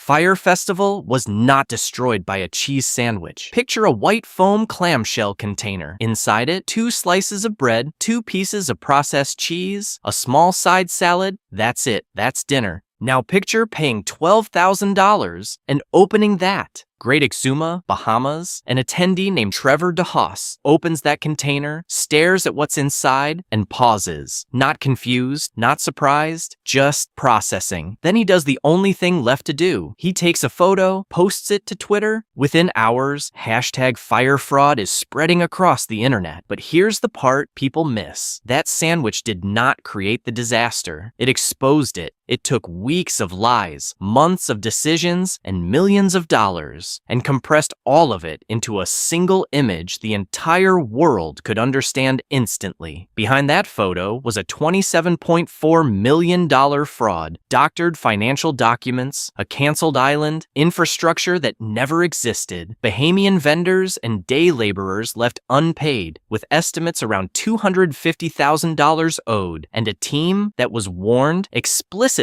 Fyre Festival was not destroyed by a cheese sandwich. Picture a white foam clamshell container. Inside it, 2 slices of bread, 2 pieces of processed cheese, a small side salad. That's it. That's dinner. Now picture paying $12,000 and opening that. Great Exuma, Bahamas, an attendee named Trevor DeHaas opens that container, stares at what's inside, and pauses. Not confused, not surprised, just processing. Then he does the only thing left to do. He takes a photo, posts it to Twitter. Within hours, #FyreFraud is spreading across the internet. But here's the part people miss. That sandwich did not create the disaster. It exposed it. It took weeks of lies, months of decisions, and millions of dollars, and compressed all of it into a single image the entire world could understand instantly. Behind that photo was a $27.4 million fraud, doctored financial documents, a canceled island, infrastructure that never existed, Bahamian vendors and day laborers left unpaid, with estimates around $250,000 owed, and a team that was warned explicitly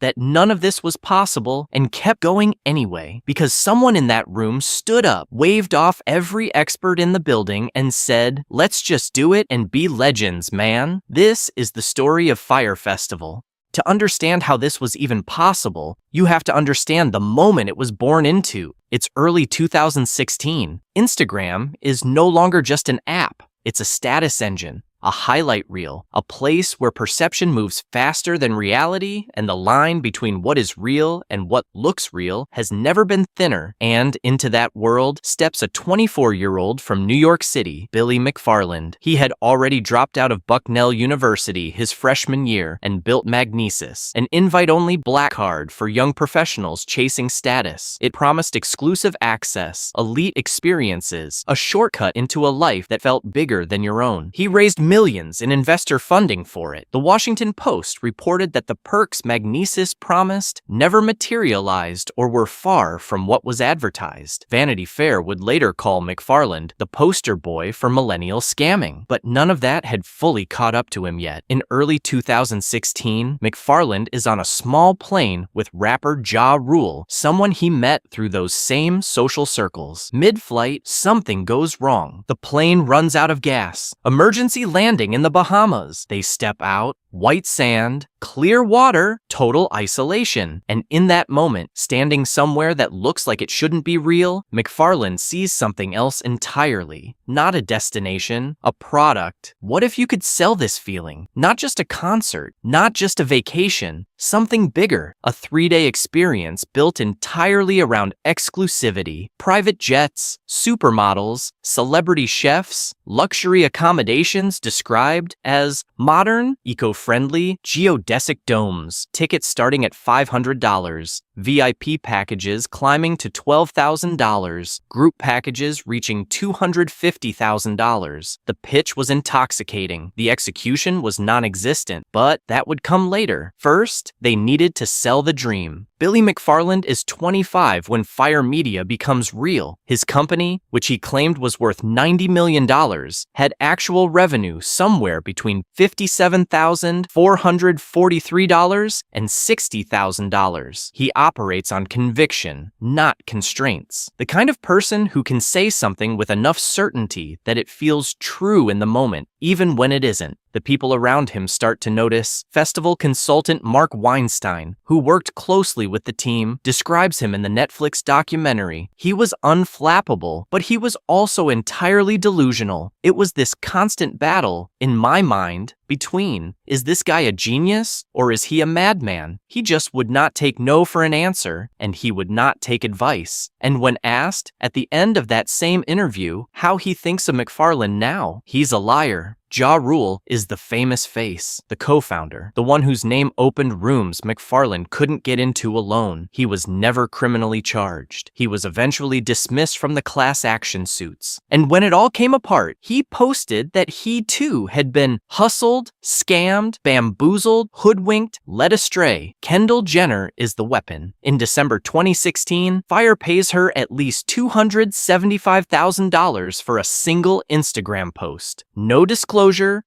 that none of this was possible and kept going anyway, because someone in that room stood up, waved off every expert in the building, and said, "Let's just do it and be legends, man." This is the story of Fyre Festival. To understand how this was even possible, you have to understand the moment it was born into. It's early 2016. Instagram is no longer just an app. It's a status engine, a highlight reel, a place where perception moves faster than reality, and the line between what is real and what looks real has never been thinner. And into that world steps a 24-year-old from New York City, Billy McFarland. He had already dropped out of Bucknell University his freshman year and built Magnesis, an invite-only black card for young professionals chasing status. It promised exclusive access, elite experiences, a shortcut into a life that felt bigger than your own. He raised millions in investor funding for it. The Washington Post reported that the perks Magnesis promised never materialized or were far from what was advertised. Vanity Fair would later call McFarland the poster boy for millennial scamming, but none of that had fully caught up to him yet. In early 2016, McFarland is on a small plane with rapper Ja Rule, someone he met through those same social circles. Mid-flight, something goes wrong. The plane runs out of gas. Emergency landing in the Bahamas. They step out, white sand, clear water, total isolation. And in that moment, standing somewhere that looks like it shouldn't be real, McFarland sees something else entirely. Not a destination, a product. What if you could sell this feeling? Not just a concert, not just a vacation, something bigger. A 3-day experience built entirely around exclusivity, private jets, supermodels, celebrity chefs, luxury accommodations described as modern, eco-friendly, geodesic domes, tickets starting at $500, VIP packages climbing to $12,000, group packages reaching $250,000. The pitch was intoxicating. The execution was non-existent, but that would come later. First, they needed to sell the dream. Billy McFarland is 25 when Fyre Media becomes real. His company, which he claimed was worth $90 million, had actual revenue somewhere between $57,443 and $60,000. He operates on conviction, not constraints. The kind of person who can say something with enough certainty that it feels true in the moment, even when it isn't. The people around him start to notice. Festival consultant Mark Weinstein, who worked closely with the team, describes him in the Netflix documentary. He was unflappable, but he was also entirely delusional. It was this constant battle, in my mind, between, is this guy a genius or is he a madman? He just would not take no for an answer, and he would not take advice. And when asked, at the end of that same interview, how he thinks of McFarland now, he's a liar. Ja Rule is the famous face, the co-founder, the one whose name opened rooms McFarland couldn't get into alone. He was never criminally charged. He was eventually dismissed from the class action suits. And when it all came apart, he posted that he too had been hustled, scammed, bamboozled, hoodwinked, led astray. Kendall Jenner is the weapon. In December 2016, Fyre pays her at least $275,000 for a single Instagram post. No disclosure,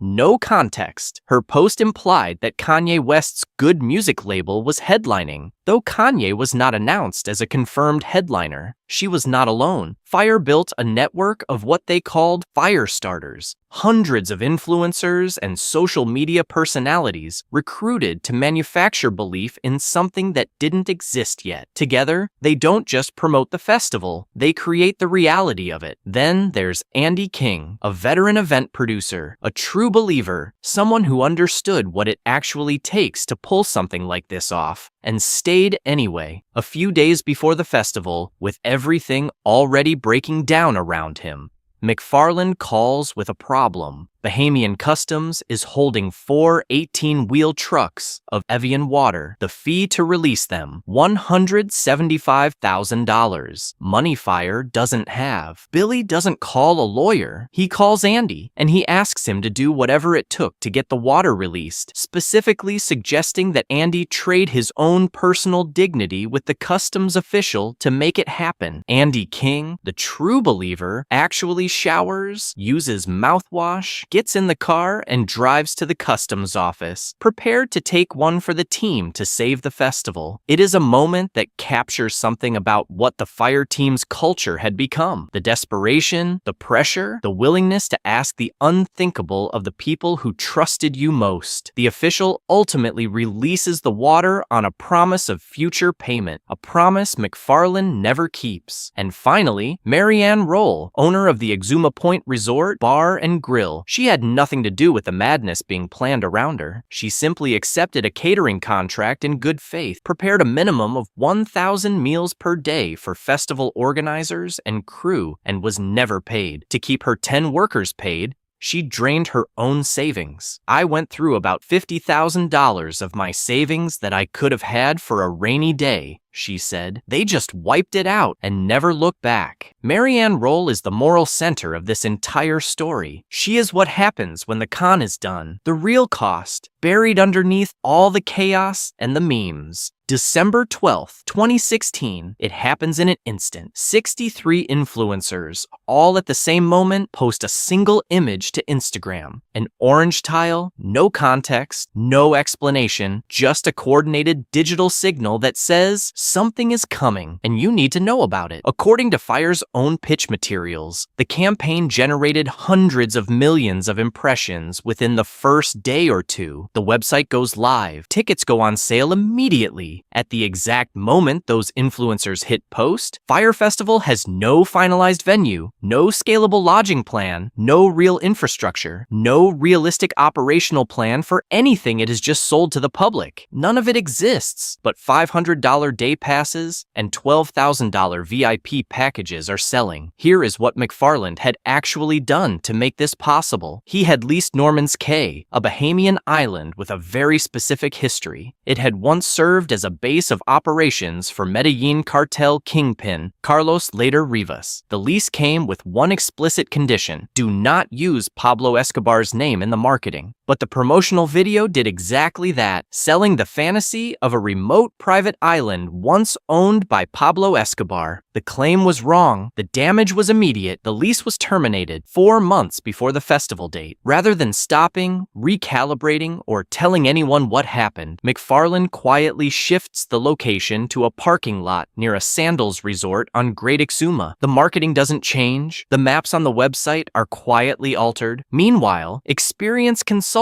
no context. Her post implied that Kanye West's Good Music label was headlining. Though Kanye was not announced as a confirmed headliner, she was not alone. Fyre built a network of what they called Fyre starters, hundreds of influencers and social media personalities recruited to manufacture belief in something that didn't exist yet. Together, they don't just promote the festival, they create the reality of it. Then there's Andy King, a veteran event producer, a true believer, someone who understood what it actually takes to pull something like this off, and stayed anyway. A few days before the festival, with everything already breaking down around him, McFarland calls with a problem. Bahamian Customs is holding 4 18-wheel trucks of Evian water. The fee to release them, $175,000. Money Fyre doesn't have. Billy doesn't call a lawyer. He calls Andy, and he asks him to do whatever it took to get the water released, specifically suggesting that Andy trade his own personal dignity with the customs official to make it happen. Andy King, the true believer, actually showers, uses mouthwash, gets in the car and drives to the customs office, prepared to take one for the team to save the festival. It is a moment that captures something about what the Fyre team's culture had become. The desperation, the pressure, the willingness to ask the unthinkable of the people who trusted you most. The official ultimately releases the water on a promise of future payment, a promise McFarland never keeps. And finally, Marianne Roll, owner of the Exuma Point Resort, Bar and Grill. She had nothing to do with the madness being planned around her. She simply accepted a catering contract in good faith, prepared a minimum of 1,000 meals per day for festival organizers and crew, and was never paid. To keep her 10 workers paid, she drained her own savings. I went through about $50,000 of my savings that I could have had for a rainy day, she said. They just wiped it out and never looked back. Marianne Roll is the moral center of this entire story. She is what happens when the con is done, the real cost, buried underneath all the chaos and the memes. December 12th, 2016, it happens in an instant. 63 influencers, all at the same moment, post a single image to Instagram. An orange tile, no context, no explanation, just a coordinated digital signal that says something is coming and you need to know about it. According to Fyre's own pitch materials, the campaign generated hundreds of millions of impressions within the first day or two. The website goes live. Tickets go on sale immediately. At the exact moment those influencers hit post, Fyre Festival has no finalized venue, no scalable lodging plan, no real infrastructure, no realistic operational plan for anything it has just sold to the public. None of it exists, but $500 day passes and $12,000 VIP packages are selling. Here is what McFarland had actually done to make this possible. He had leased Norman's Cay, a Bahamian island with a very specific history. It had once served as a base of operations for Medellin cartel kingpin Carlos Later Rivas. The lease came with one explicit condition: do not use Pablo Escobar's name in the marketing. But the promotional video did exactly that, selling the fantasy of a remote private island once owned by Pablo Escobar. The claim was wrong, the damage was immediate, the lease was terminated 4 months before the festival date. Rather than stopping, recalibrating, or telling anyone what happened, McFarland quietly shifts the location to a parking lot near a sandals resort on Great Exuma. The marketing doesn't change, the maps on the website are quietly altered. Meanwhile, experienced consultants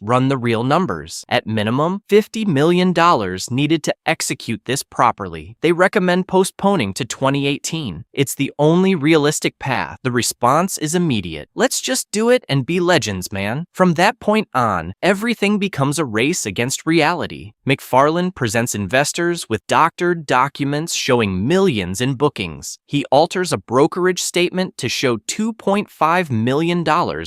run the real numbers. At minimum, $50 million needed to execute this properly. They recommend postponing to 2018. It's the only realistic path. The response is immediate. Let's just do it and be legends, man. From that point on, everything becomes a race against reality. McFarland presents investors with doctored documents showing millions in bookings. He alters a brokerage statement to show $2.5 million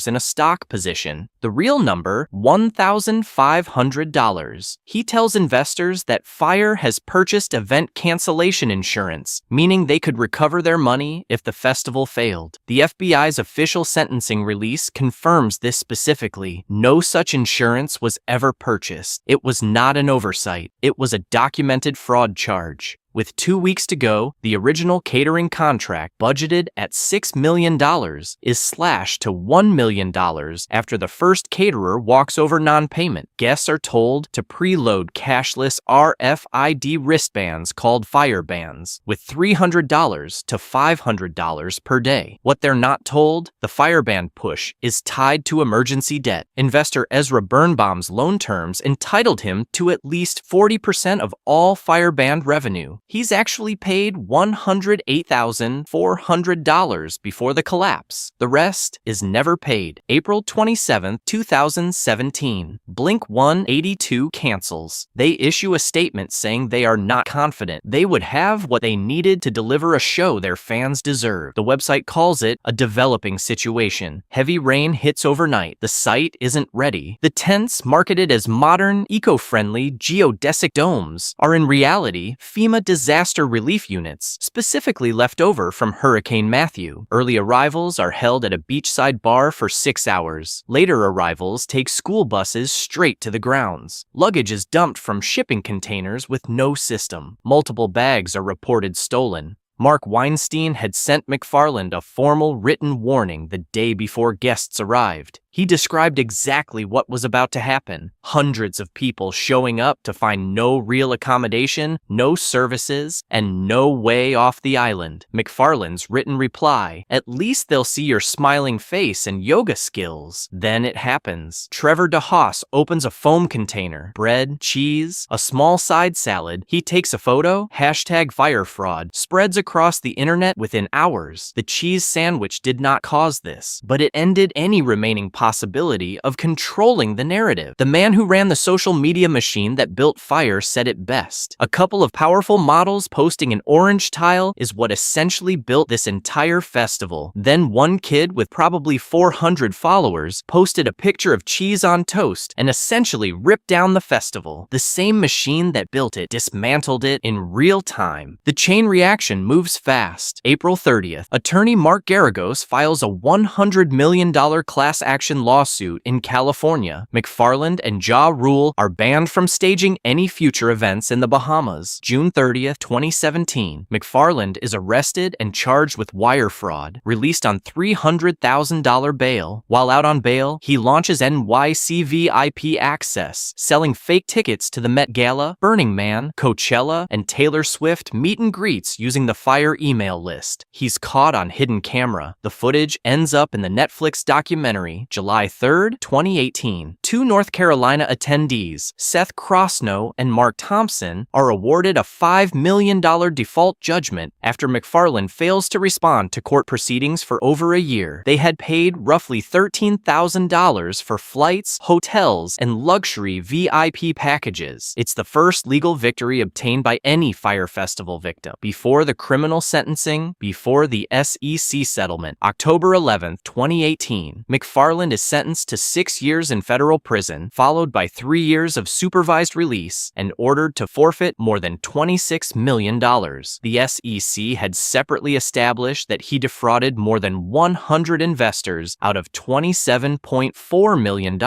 in a stock position. The real number, $1,500. He tells investors that Fyre has purchased event cancellation insurance, meaning they could recover their money if the festival failed. The FBI's official sentencing release confirms this specifically. No such insurance was ever purchased. It was not an oversight. It was a documented fraud charge. With 2 weeks to go, the original catering contract, budgeted at $6 million, is slashed to $1 million after the first caterer walks over non-payment. Guests are told to preload cashless RFID wristbands called Fyre bands, with $300 to $500 per day. What they're not told, the Fyre band push is tied to emergency debt. Investor Ezra Birnbaum's loan terms entitled him to at least 40% of all Fyre band revenue. He's actually paid $108,400 before the collapse. The rest is never paid. April 27, 2017. Blink-182 cancels. They issue a statement saying they are not confident they would have what they needed to deliver a show their fans deserve. The website calls it a developing situation. Heavy rain hits overnight. The site isn't ready. The tents, marketed as modern, eco-friendly geodesic domes, are in reality FEMA disaster relief units, specifically left over from Hurricane Matthew. Early arrivals are held at a beachside bar for 6 hours. Later arrivals take school buses straight to the grounds. Luggage is dumped from shipping containers with no system. Multiple bags are reported stolen. Mark Weinstein had sent McFarland a formal written warning the day before guests arrived. He described exactly what was about to happen. Hundreds of people showing up to find no real accommodation, no services, and no way off the island. McFarland's written reply: "At least they'll see your smiling face and yoga skills." Then it happens. Trevor DeHaas opens a foam container, bread, cheese, a small side salad. He takes a photo, #FyreFraud, spreads across the internet within hours. The cheese sandwich did not cause this, but it ended any remaining possibility of controlling the narrative. The man who ran the social media machine that built Fyre said it best: "A couple of powerful models posting an orange tile is what essentially built this entire festival." Then one kid with probably 400 followers posted a picture of cheese on toast and essentially ripped down the festival. The same machine that built it dismantled it in real time. The chain reaction moves fast. April 30th, attorney Mark Garagos files a $100 million class action lawsuit in California. McFarland and Ja Rule are banned from staging any future events in the Bahamas. June 30th, 2017. McFarland is arrested and charged with wire fraud, released on $300,000 bail. While out on bail, he launches NYC VIP Access, selling fake tickets to the Met Gala, Burning Man, Coachella, and Taylor Swift meet and greets using the Fyre email list. He's caught on hidden camera. The footage ends up in the Netflix documentary July 3rd, 2018. Two North Carolina attendees, Seth Crossnow and Mark Thompson, are awarded a $5 million default judgment after McFarland fails to respond to court proceedings for over a year. They had paid roughly $13,000 for flights, hotels, and luxury VIP packages. It's the first legal victory obtained by any Fyre Festival victim. Before the criminal sentencing, before the SEC settlement, October 11th, 2018, McFarland is sentenced to 6 years in federal prison, followed by 3 years of supervised release, and ordered to forfeit more than $26 million. The SEC had separately established that he defrauded more than 100 investors out of $27.4 million.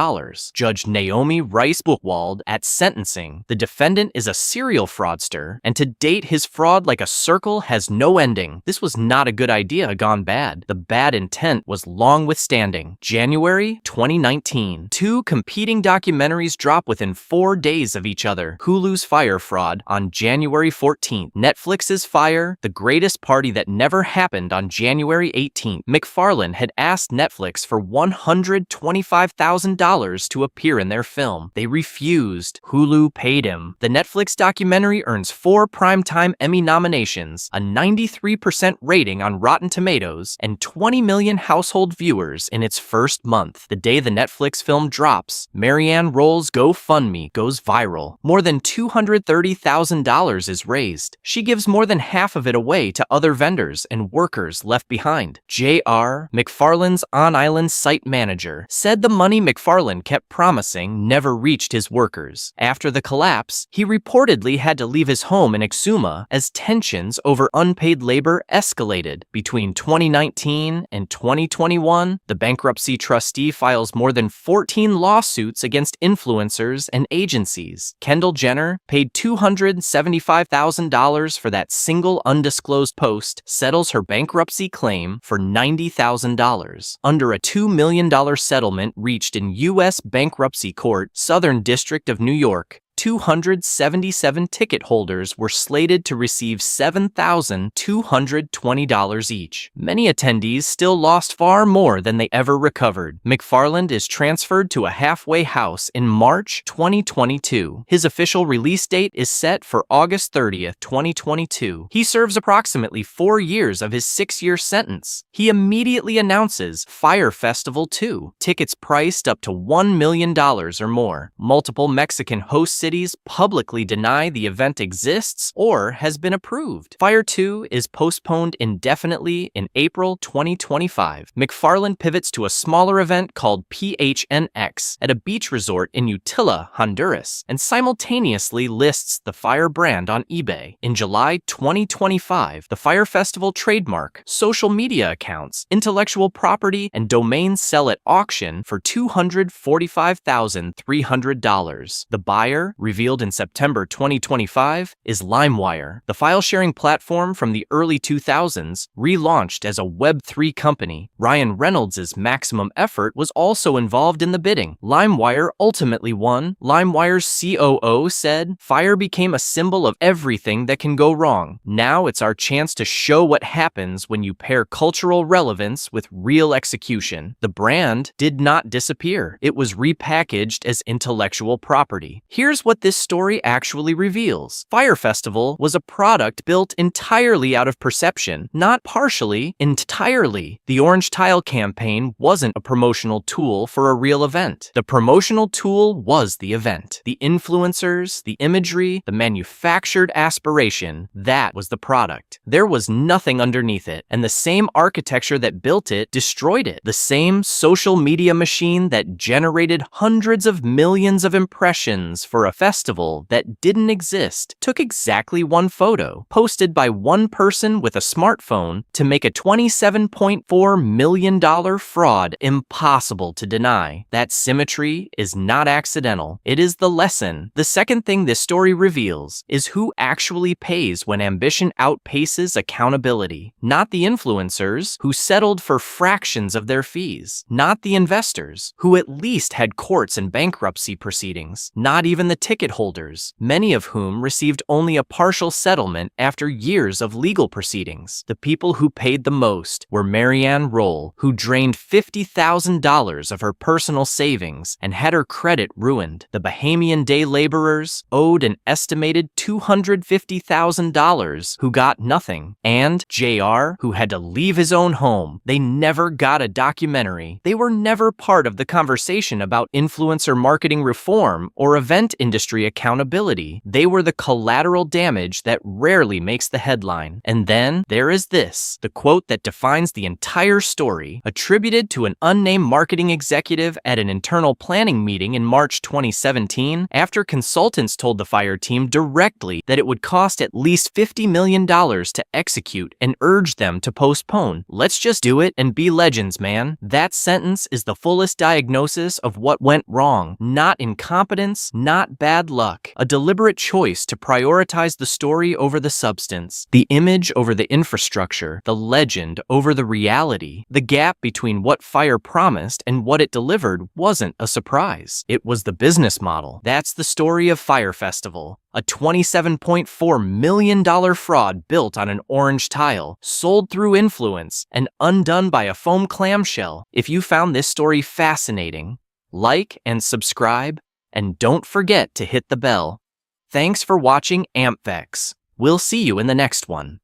Judge Naomi Rice Buchwald at sentencing: "The defendant is a serial fraudster, and to date his fraud like a circle has no ending. This was not a good idea gone bad. The bad intent was long withstanding." January 2019. Two competing documentaries drop within 4 days of each other. Hulu's Fyre Fraud on January 14th. Netflix's Fyre, The Greatest Party That Never Happened on January 18th. McFarland had asked Netflix for $125,000 to appear in their film. They refused. Hulu paid him. The Netflix documentary earns 4 Primetime Emmy nominations, a 93% rating on Rotten Tomatoes, and 20 million household viewers in its first month. The day the Netflix film drops, Marianne Roll's GoFundMe goes viral. More than $230,000 is raised. She gives more than half of it away to other vendors and workers left behind. J.R., McFarland's on-island site manager, said the money McFarland kept promising never reached his workers. After the collapse, he reportedly had to leave his home in Exuma as tensions over unpaid labor escalated. Between 2019 and 2021, the bankruptcy trustee trustee files more than 14 lawsuits against influencers and agencies. Kendall Jenner paid $275,000 for that single undisclosed post, settles her bankruptcy claim for $90,000. Under a $2 million settlement reached in U.S. Bankruptcy Court, Southern District of New York, 277 ticket holders were slated to receive $7,220 each. Many attendees still lost far more than they ever recovered. McFarland is transferred to a halfway house in March 2022. His official release date is set for August 30th, 2022. He serves approximately 4 years of his 6-year sentence. He immediately announces Fyre Festival 2, tickets priced up to $1 million or more. Multiple Mexican host cities publicly deny the event exists or has been approved. Fyre 2 is postponed indefinitely in April 2025. McFarland pivots to a smaller event called PHNX at a beach resort in Utila, Honduras, and simultaneously lists the Fyre brand on eBay. In July 2025, the Fyre Festival trademark, social media accounts, intellectual property, and domains sell at auction for $245,300. The buyer, revealed in September 2025, is LimeWire, the file-sharing platform from the early 2000s, relaunched as a Web3 company. Ryan Reynolds' Maximum Effort was also involved in the bidding. LimeWire ultimately won. LimeWire's COO said, "Fyre became a symbol of everything that can go wrong. Now it's our chance to show what happens when you pair cultural relevance with real execution." The brand did not disappear. It was repackaged as intellectual property. Here's what this story actually reveals. Fyre Festival was a product built entirely out of perception, not partially, entirely. The Orange Tile campaign wasn't a promotional tool for a real event. The promotional tool was the event. The influencers, the imagery, the manufactured aspiration, that was the product. There was nothing underneath it, and the same architecture that built it destroyed it. The same social media machine that generated hundreds of millions of impressions for a festival that didn't exist took exactly one photo, posted by one person with a smartphone, to make a $27.4 million fraud impossible to deny. That symmetry is not accidental. It is the lesson. The second thing this story reveals is who actually pays when ambition outpaces accountability. Not the influencers, who settled for fractions of their fees. Not the investors, who at least had courts and bankruptcy proceedings. Not even the ticket holders, many of whom received only a partial settlement after years of legal proceedings. The people who paid the most were Marianne Roll, who drained $50,000 of her personal savings and had her credit ruined. The Bahamian day laborers owed an estimated $250,000 who got nothing. And JR, who had to leave his own home. They never got a documentary. They were never part of the conversation about influencer marketing reform or event industry accountability. They were the collateral damage that rarely makes the headline. And then there is this, the quote that defines the entire story, attributed to an unnamed marketing executive at an internal planning meeting in March 2017, after consultants told the Fyre team directly that it would cost at least $50 million to execute and urged them to postpone. "Let's just do it and be legends, man." That sentence is the fullest diagnosis of what went wrong. Not incompetence, not bad luck. A deliberate choice to prioritize the story over the substance, the image over the infrastructure, the legend over the reality. The gap between what Fyre promised and what it delivered wasn't a surprise. It was the business model. That's the story of Fyre Festival. A $27.4 million fraud built on an orange tile, sold through influence, and undone by a foam clamshell. If you found this story fascinating, like and subscribe, and don't forget to hit the bell. Thanks for watching AMPVEX. We'll see you in the next one.